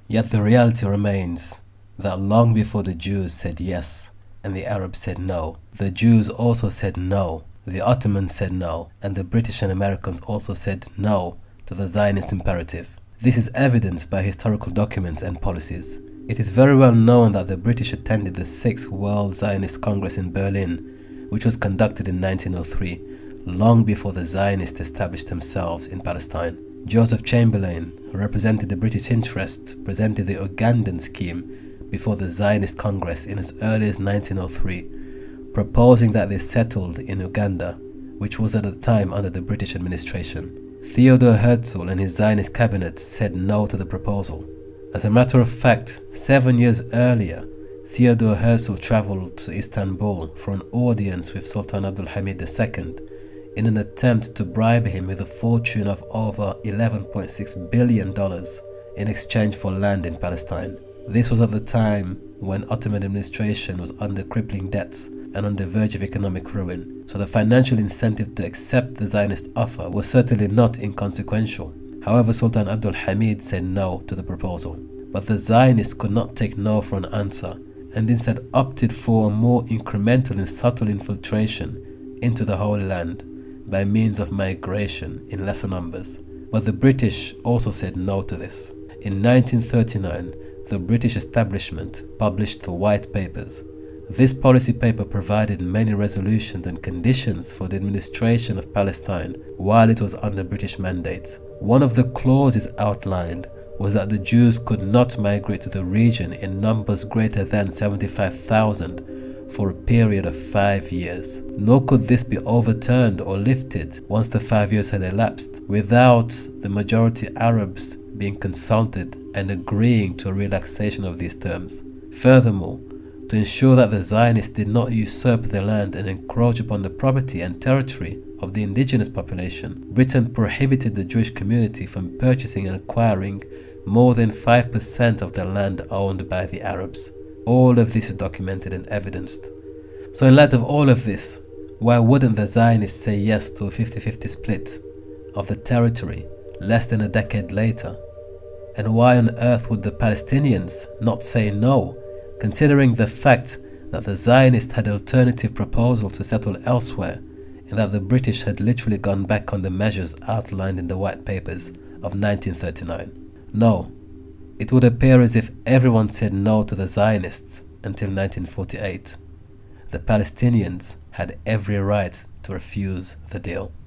Yet the reality remains that long before the Jews said yes and the Arabs said no, the Jews also said no, the Ottomans said no, and the British and Americans also said no to the Zionist imperative. This is evidenced by historical documents and policies. It is very well known that the British attended the 6th World Zionist Congress in Berlin, which was conducted in 1903, long before the Zionists established themselves in Palestine. Joseph Chamberlain, who represented the British interests, presented the Ugandan scheme before the Zionist Congress in as early as 1903, proposing that they settled in Uganda, which was at the time under the British administration. Theodor Herzl and his Zionist cabinet said no to the proposal. As a matter of fact, 7 years earlier, Theodor Herzl travelled to Istanbul for an audience with Sultan Abdul Hamid II in an attempt to bribe him with a fortune of over $11.6 billion in exchange for land in Palestine. This was at the time when Ottoman administration was under crippling debts and on the verge of economic ruin, so the financial incentive to accept the Zionist offer was certainly not inconsequential. However, Sultan Abdul Hamid said no to the proposal. But the Zionists could not take no for an answer and instead opted for a more incremental and subtle infiltration into the Holy Land by means of migration in lesser numbers. But the British also said no to this. In 1939, the British establishment published the White Papers. This policy paper provided many resolutions and conditions for the administration of Palestine while it was under British mandate. One of the clauses outlined was that the Jews could not migrate to the region in numbers greater than 75,000 for a period of 5 years. Nor could this be overturned or lifted once the 5 years had elapsed without the majority Arabs being consulted and agreeing to a relaxation of these terms. Furthermore, to ensure that the Zionists did not usurp the land and encroach upon the property and territory of the indigenous population, Britain prohibited the Jewish community from purchasing and acquiring more than 5% of the land owned by the Arabs. All of this is documented and evidenced. So in light of all of this, why wouldn't the Zionists say yes to a 50-50 split of the territory less than a decade later? And why on earth would the Palestinians not say no, considering the fact that the Zionists had alternative proposals to settle elsewhere and that the British had literally gone back on the measures outlined in the White Papers of 1939? No, it would appear as if everyone said no to the Zionists until 1948. The Palestinians had every right to refuse the deal.